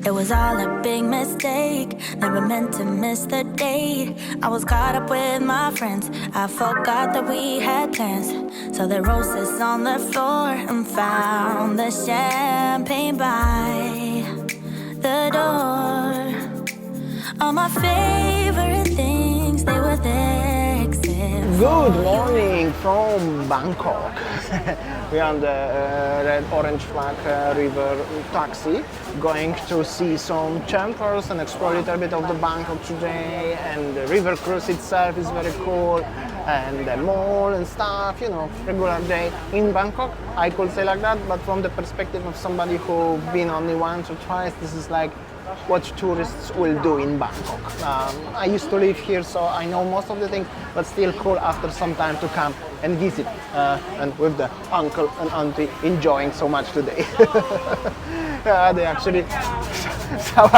It was all a big mistake, never meant to miss the date. I was caught up with my friends, I forgot that we had plans. So the roses on the floor and found the champagne by the door. All my favorite things, they were there except Good morning from Bangkok. We are on the red orange flag river taxi, going to see some temples and explore a little bit of the Bangkok today. And the river cruise itself is very cool, and the mall and stuff, you know, regular day in Bangkok, I could say like that. But from the perspective of somebody who's been only once or twice, this is like what tourists will do in Bangkok. I used to live here, so I know most of the things, but still cool after some time to come and visit, and with the uncle and auntie enjoying so much today. They actually so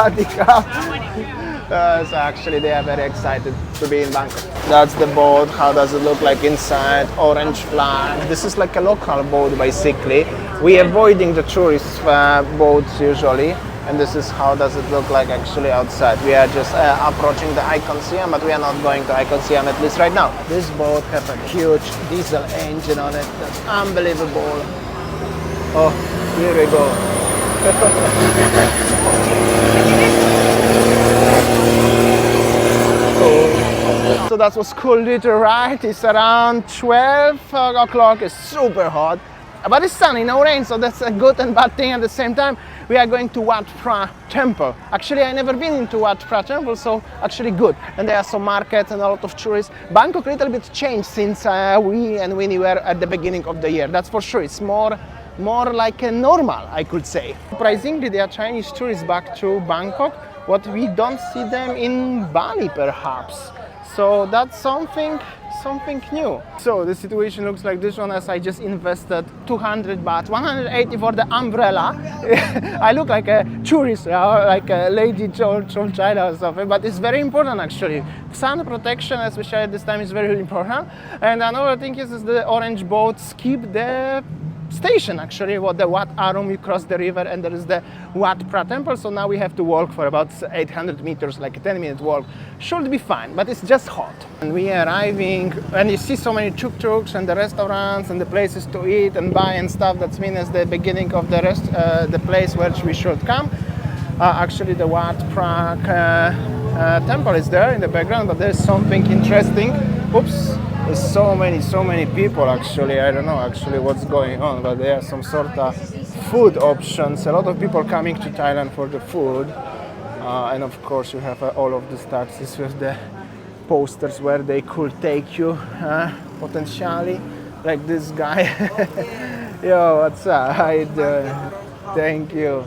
actually they are very excited to be in Bangkok. That's the boat. How does it look like inside? Orange flag. This is like a local boat basically. We are avoiding the tourist boats usually. And this is how does it look like actually outside. We are just approaching the Iconsiam, but we are not going to Iconsiam, at least right now. This boat has a huge diesel engine on it. That's unbelievable. Oh, here we go. Oh. So that was cool little ride. It's around 12 o'clock. It's super hot. But it's sunny, no rain, so that's a good and bad thing at the same time. We are going to Wat Pho temple. Actually, I never been into Wat Pho temple, so actually good. And there are some markets and a lot of tourists. Bangkok a little bit changed since we and Winny were at the beginning of the year. That's for sure. It's more like a normal, I could say. Surprisingly, there are Chinese tourists back to Bangkok. What we don't see them in Bali, perhaps. So that's something new. So the situation looks like this one, as I just invested 200 baht, 180 for the umbrella. I look like a tourist, like a lady from China or something, but it's very important actually. Sun protection, especially at this time, is very important. And another thing is the orange boats keep the station actually, what the Wat Arun, we cross the river, and there is the Wat Pho temple. So now we have to walk for about 800 meters, like a 10-minute walk. Should be fine, but it's just hot. And we are arriving, and you see so many tuk-tuks and the restaurants and the places to eat and buy and stuff. That's mean as the beginning of the place where we should come. Actually, the Wat Pho temple is there in the background, but there's something interesting. Oops. There's so many people actually. I don't know actually what's going on, but there are some sort of food options. A lot of people coming to Thailand for the food. And of course you have all of these taxis with the posters where they could take you potentially, like this guy. Yo, what's up? How you doing? Thank you.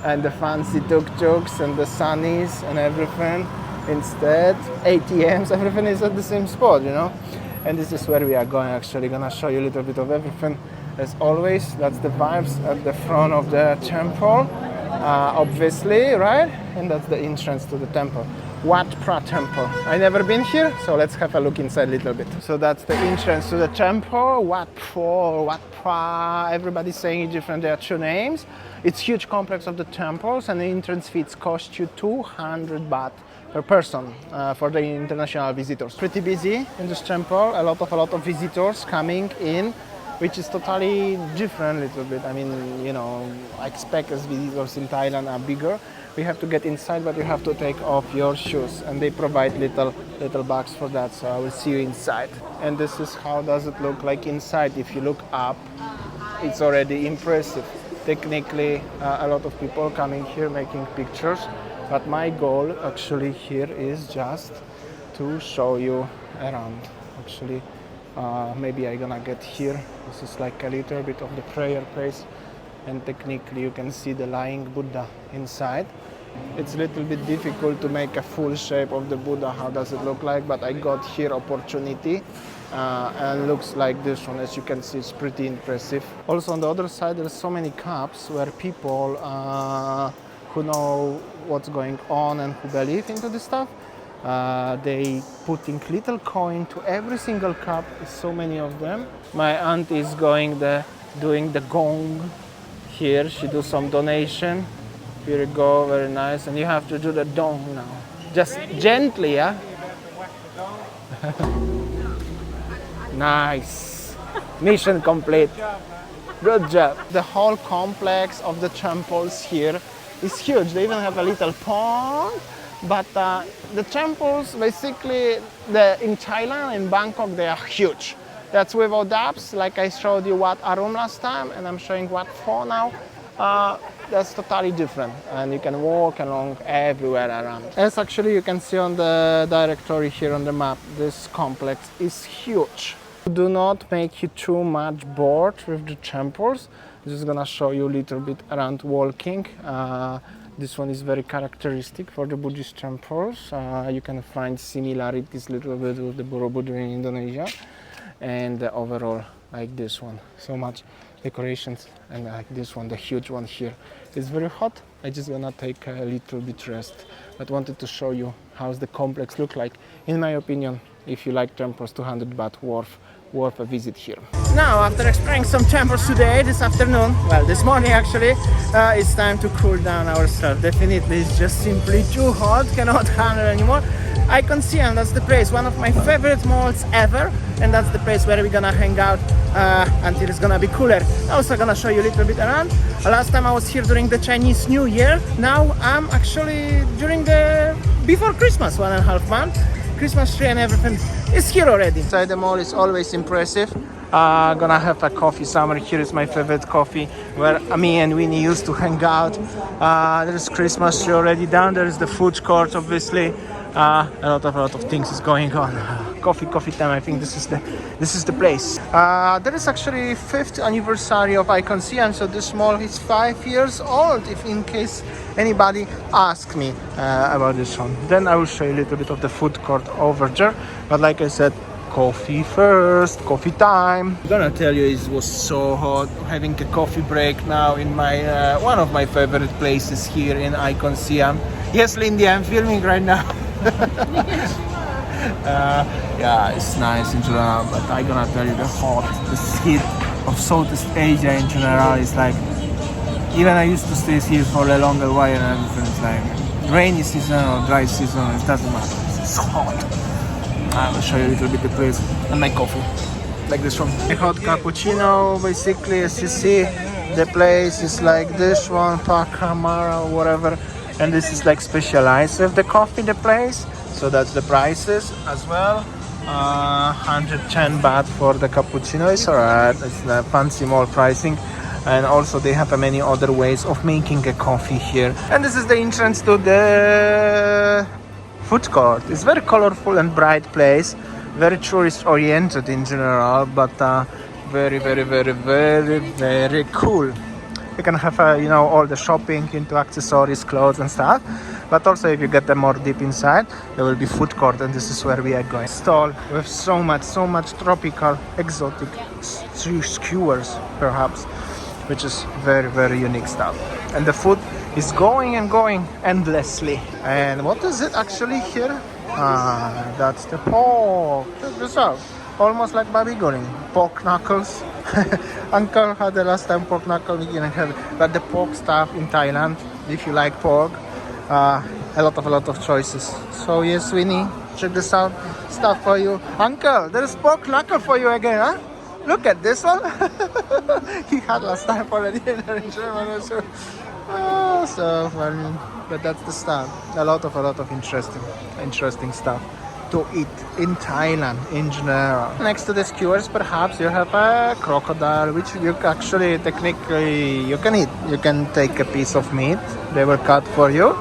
And the fancy tuk-tuks and the sunnies and everything. Instead, ATMs, everything is at the same spot, you know. And this is where we are going, actually. Gonna show you a little bit of everything. As always, that's the vibes at the front of the temple, obviously, right? And that's the entrance to the temple. Wat Pho temple. I never been here, so let's have a look inside a little bit. So that's the entrance to the temple. Wat Pho, Wat Pho, everybody's saying it different. There are two names. It's a huge complex of the temples, and the entrance fees cost you 200 baht per person for the international visitors. Pretty busy in this temple. A lot of visitors coming in, which is totally different a little bit. I mean, you know, I expect as visitors in Thailand are bigger. We have to get inside, but you have to take off your shoes, and they provide little bags for that. So I will see you inside. And this is how does it look like inside. If you look up, it's already impressive. Technically, a lot of people coming here making pictures. But my goal actually here is just to show you around. Actually, maybe I'm gonna get here. This is like a little bit of the prayer place, and technically you can see the lying Buddha inside. It's a little bit difficult to make a full shape of the Buddha. How does it look like? But I got here opportunity, and looks like this one. As you can see, it's pretty impressive. Also on the other side, there's so many cups where people who know what's going on and who believe into this stuff, they putting little coin to every single cup. So many of them. My aunt is doing the gong here. She do some donation. Here you go, very nice. And you have to do the dong now. Just gently, yeah? Nice. Mission complete. Good job. The whole complex of the temples here is huge. They even have a little pond. But the temples, basically, in Thailand, in Bangkok, they are huge. That's without doubts. Like I showed you Wat Arum last time, and I'm showing Wat Pho now. That's totally different, and you can walk along everywhere around. As actually you can see on the directory here on the map, this complex is huge. Do not make you too much bored with the temples. I'm just gonna show you a little bit around walking. This one is very characteristic for the Buddhist temples. You can find similarities a little bit with the Borobudur in Indonesia, and overall like this one. So much decorations, and like this one, the huge one here. It's very hot. I just gonna take a little bit rest, but wanted to show you how the complex look like. In my opinion, if you like temples, 200 baht worth a visit here. Now, after exploring some temples today, this afternoon, well, this morning actually, it's time to cool down ourselves. Definitely, it's just simply too hot, cannot handle anymore. Icon Siam, that's the place, one of my favorite malls ever, and that's the place where we're gonna hang out until it's gonna be cooler. Also gonna show you a little bit around. Last time I was here during the Chinese New Year. Now I'm actually during the before Christmas, 1.5 months. Christmas tree and everything is here already. Inside the mall is always impressive. Gonna have a coffee somewhere. Here is my favorite coffee where me and Winny used to hang out. There's Christmas tree already down. There is the food court, obviously. A lot of things is going on. Coffee time. I think this is the place. There is actually 5th anniversary of Icon Siam, so this mall is 5 years old. If in case anybody asks me about this one, then I will show you a little bit of the food court over there. But like I said, coffee first, coffee time. I'm gonna tell you, it was so hot. Having a coffee break now in my one of my favorite places here in Icon Siam. Yes, Lindy, I'm filming right now. Yeah, it's nice in general, but I'm gonna tell you, the heat of Southeast Asia in general is like, even I used to stay here for a longer while and everything. It's like rainy season or dry season, it doesn't matter. It's hot. I will show you a little bit the place and my coffee, like this one. A hot cappuccino, basically, as you see, the place is like this one, Pakamara or whatever. And this is like specialized with the coffee, the place. So that's the prices as well. 110 baht for the cappuccino is alright. It's the fancy mall pricing. And also they have many other ways of making a coffee here. And this is the entrance to the food court. It's very colorful and bright place. Very tourist oriented in general, but very cool. You can have all the shopping into accessories, clothes and stuff, but also if you get them more deep inside, there will be food court, and this is where we are going. Stall with so much tropical, exotic skewers perhaps, which is very unique stuff. And the food is going and going endlessly. And what is it actually here? That's the pork. Check this out. Almost like babi goreng, pork knuckles. Uncle had the last time pork knuckle, we didn't have it. But the pork stuff in Thailand, if you like pork, a lot of choices. So yes, Winnie, check this out, stuff for you. Uncle, there's pork knuckle for you again, huh? Look at this one. He had last time already in German. So funny. But that's the stuff. A lot of interesting stuff to eat in Thailand in general. Next to the skewers, perhaps you have a crocodile, which you actually technically you can eat. You can take a piece of meat, they will cut for you,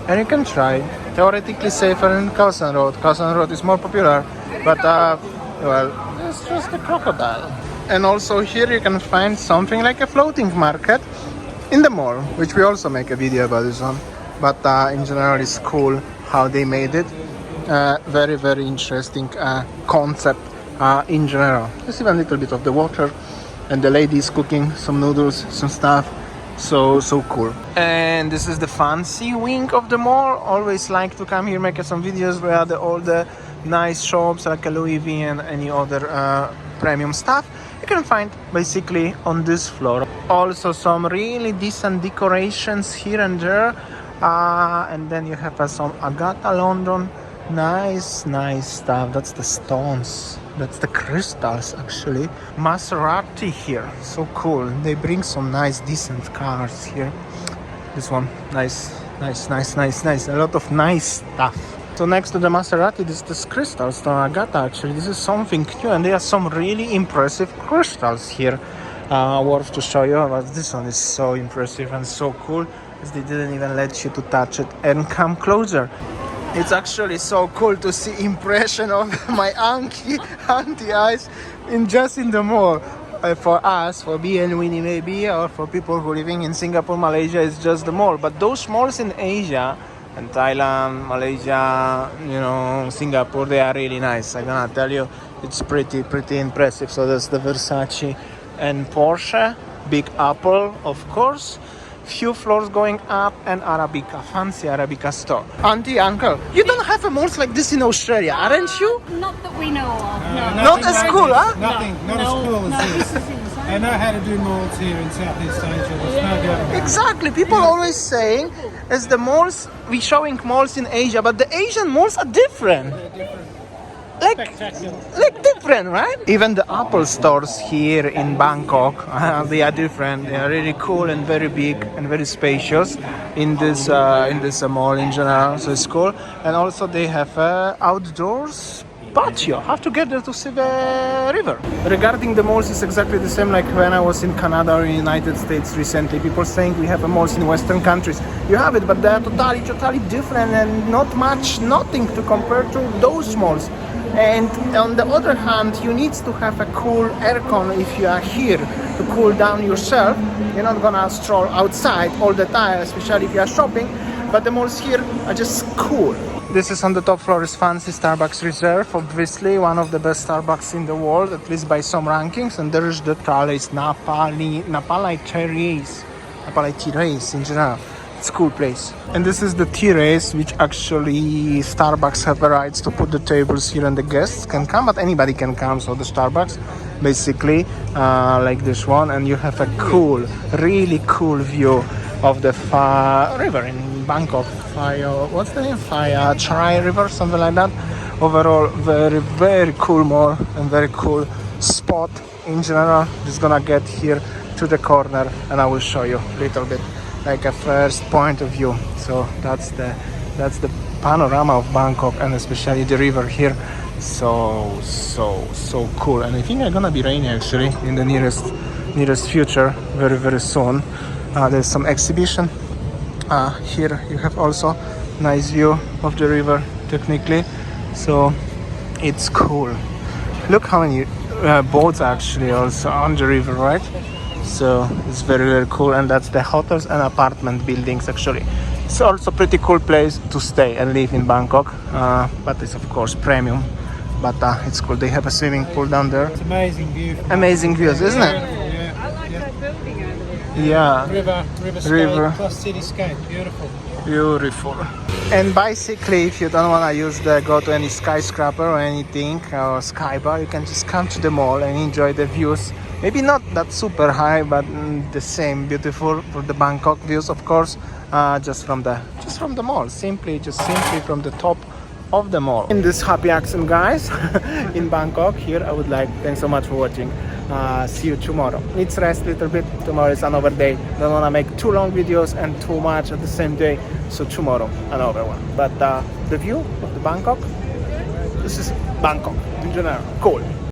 and you can try. Theoretically safer in Khao San Road. Khao San Road is more popular, but well, it's just a crocodile. And also here you can find something like a floating market in the mall, which we also make a video about this one. But in general, it's cool how they made it. Very interesting concept in general. There's even a little bit of the water, and the lady is cooking some noodles, some stuff. So cool. And this is the fancy wing of the mall. Always like to come here, make some videos where all the nice shops like Louis V and any other premium stuff. You can find basically on this floor. Also some really decent decorations here and there. And then you have some Agata London. Nice stuff. That's the stones. That's the crystals actually. Maserati here. So cool. They bring some nice decent cars here. This one. Nice. A lot of nice stuff. So next to the Maserati, this crystal stone Agata actually. This is something new, and there are some really impressive crystals here. Worth to show you. But this one is so impressive and so cool, as they didn't even let you to touch it and come closer. It's actually so cool to see impression of my auntie eyes in the mall. For us, for me and Winny maybe, or for people who are living in Singapore, Malaysia, it's just the mall. But those malls in Asia, and Thailand, Malaysia, Singapore, they are really nice. I'm gonna tell you, it's pretty impressive. So there's the Versace and Porsche, Big Apple, of course. Few floors going up, and Arabica, fancy Arabica store. Auntie, uncle, you don't have a malls like this in Australia, aren't you? Not that we know of. No. Not as cool, huh? Nothing, not as cool as this. I know how to do malls here in Southeast Asia. There's no doubt. Exactly. People always saying, as the malls, we showing malls in Asia, but the Asian malls are different. Like different, right? Even the Apple stores here in Bangkok, they are different. They are really cool and very big and very spacious in this mall in general. So it's cool. And also they have outdoors patio. Have to get there to see the river. Regarding the malls, it's exactly the same like when I was in Canada or in United States recently. People saying we have a malls in Western countries. You have it, but they are totally different and nothing to compare to those malls. And on the other hand, you need to have a cool aircon if you are here to cool down yourself. You're not gonna stroll outside all the time, especially if you are shopping. But the malls here are just cool. This is on the top floor is fancy Starbucks Reserve, obviously one of the best Starbucks in the world, at least by some rankings. And there is the terrace, Napalai terrace in general. It's a cool place. And this is the terrace, which actually Starbucks have the rights to put the tables here and the guests can come, but anybody can come. So the Starbucks basically like this one, and you have a really cool view of the river in Bangkok. What's the name? Chai River, something like that. Overall, very cool mall and very cool spot in general. Just gonna get here to the corner and I will show you a little bit, like a first point of view. So that's the panorama of Bangkok, and especially the river here. So cool. And I think it's gonna be rainy actually in the nearest future, very soon. There's some exhibition here. You have also nice view of the river technically, so it's cool. Look how many boats actually also on the river, right? So it's very cool. And that's the hotels and apartment buildings actually. It's also a pretty cool place to stay and live in Bangkok, but it's of course premium, but it's cool. They have a swimming pool down there. It's amazing view. Amazing views, isn't it? Yeah. River plus cityscape. Beautiful. And basically, if you don't want to go to any skyscraper or anything or sky bar, you can just come to the mall and enjoy the views. Maybe not that super high, but the same beautiful for the Bangkok views, of course. Just from the mall, simply from the top of the mall. In this happy accent, guys, in Bangkok here, I would like, thanks so much for watching. See you tomorrow. Let's rest a little bit. Tomorrow is another day. Don't want to make too long videos and too much at the same day. So tomorrow, another one. But the view of the Bangkok, this is Bangkok in general. Cool.